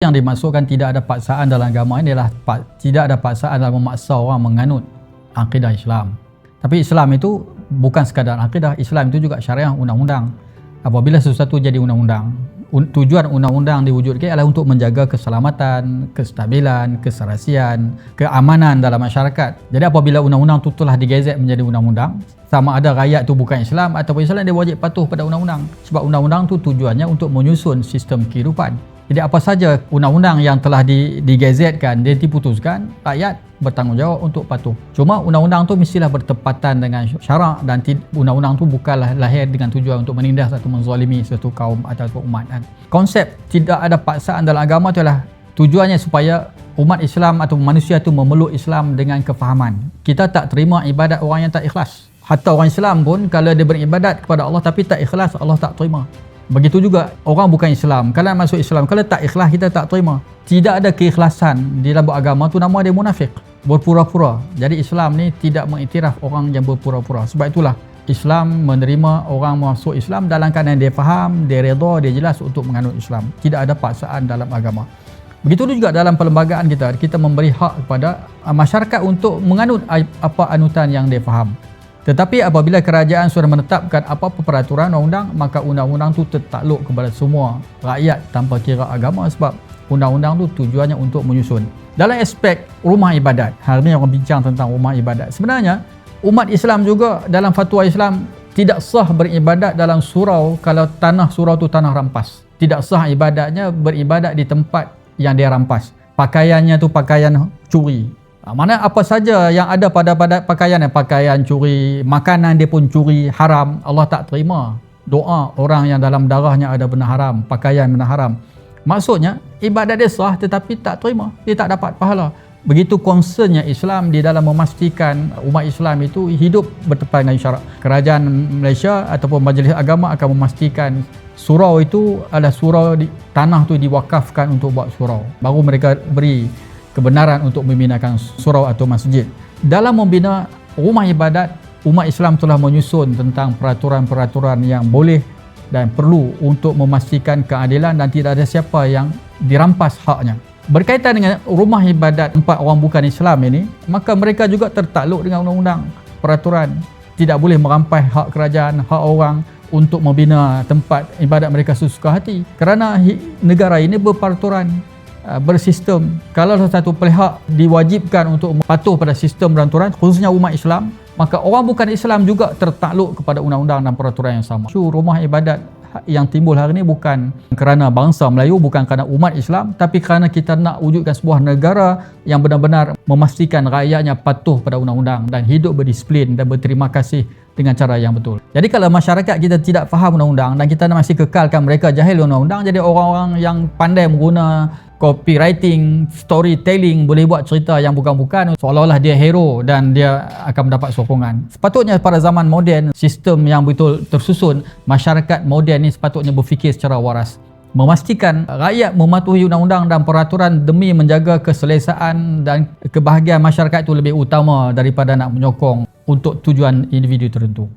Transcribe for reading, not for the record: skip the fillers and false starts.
yang dimaksudkan tidak ada paksaan dalam agama ini adalah tidak ada paksaan dalam memaksa orang menganut akidah Islam. Tapi Islam itu bukan sekadar akidah, Islam itu juga syariah, undang-undang. Apabila sesuatu jadi undang-undang, tujuan undang-undang diwujudkan adalah untuk menjaga keselamatan, kestabilan, keserasian, keamanan dalam masyarakat. Jadi apabila undang-undang itu telah digezet menjadi undang-undang, sama ada rakyat itu bukan Islam ataupun Islam, dia wajib patuh pada undang-undang. Sebab undang-undang itu tujuannya untuk menyusun sistem kehidupan. Jadi apa saja undang-undang yang telah digezetkan, dia diputuskan, rakyat bertanggungjawab untuk patuh. Cuma undang-undang tu mestilah bertepatan dengan syarak, dan undang-undang tu bukanlah lahir dengan tujuan untuk menindas atau menzalimi suatu kaum atau umat. Konsep tidak ada paksaan dalam agama tu adalah tujuannya supaya umat Islam atau manusia tu memeluk Islam dengan kefahaman. Kita tak terima ibadat orang yang tak ikhlas. Hatta orang Islam pun kalau dia beribadat kepada Allah tapi tak ikhlas, Allah tak terima. Begitu juga orang bukan Islam, kalau masuk Islam, kalau tak ikhlas, kita tak terima. Tidak ada keikhlasan di dalam agama tu, nama dia munafik, berpura-pura. Jadi Islam ni tidak mengiktiraf orang yang berpura-pura. Sebab itulah Islam menerima orang masuk Islam dalam keadaan dia faham, dia redha, dia jelas untuk menganut Islam. Tidak ada paksaan dalam agama. Begitu juga dalam perlembagaan kita memberi hak kepada masyarakat untuk menganut apa anutan yang dia faham. Tetapi apabila kerajaan sudah menetapkan apa-apa peraturan undang-undang, maka undang-undang itu tertakluk kepada semua rakyat tanpa kira agama, sebab undang-undang itu tujuannya untuk menyusun. Dalam aspek rumah ibadat, hari ini orang bincang tentang rumah ibadat. Sebenarnya umat Islam juga dalam fatwa Islam tidak sah beribadat dalam surau kalau tanah surau itu tanah rampas. Tidak sah ibadatnya beribadat di tempat yang dia rampas. Pakaiannya tu pakaian curi. Mana apa saja yang ada pada pakaian curi, makanan dia pun curi, haram. Allah tak terima doa orang yang dalam darahnya ada benda haram, pakaian benda haram. Maksudnya ibadat dia sah tetapi tak terima, dia tak dapat pahala. Begitu concernnya Islam di dalam memastikan umat Islam itu hidup bertepatan dengan syarak. Kerajaan Malaysia ataupun majlis agama akan memastikan surau itu adalah surau tanah tu diwakafkan untuk buat surau. Baru mereka beri kebenaran untuk membinakan surau atau masjid. Dalam membina rumah ibadat, umat Islam telah menyusun tentang peraturan-peraturan yang boleh dan perlu untuk memastikan keadilan dan tidak ada siapa yang dirampas haknya. Berkaitan dengan rumah ibadat tempat orang bukan Islam ini, maka mereka juga tertakluk dengan undang-undang, peraturan. Tidak boleh merampas hak kerajaan, hak orang untuk membina tempat ibadat mereka sesuka hati. Kerana negara ini berperaturan, bersistem. Kalau satu pihak diwajibkan untuk patuh pada sistem peraturan, khususnya umat Islam, maka orang bukan Islam juga tertakluk kepada undang-undang dan peraturan yang sama. Rumah ibadat yang timbul hari ini bukan kerana bangsa Melayu, bukan kerana umat Islam, tapi kerana kita nak wujudkan sebuah negara yang benar-benar memastikan rakyatnya patuh pada undang-undang dan hidup berdisiplin dan berterima kasih dengan cara yang betul. Jadi kalau masyarakat kita tidak faham undang-undang dan kita masih kekalkan mereka jahil undang-undang, jadi orang-orang yang pandai mengguna copywriting, storytelling, boleh buat cerita yang bukan-bukan seolah-olah dia hero dan dia akan mendapat sokongan. Sepatutnya pada zaman moden, sistem yang betul tersusun, masyarakat moden ni sepatutnya berfikir secara waras, memastikan rakyat mematuhi undang-undang dan peraturan demi menjaga keselesaan dan kebahagiaan masyarakat itu lebih utama daripada nak menyokong untuk tujuan individu tertentu.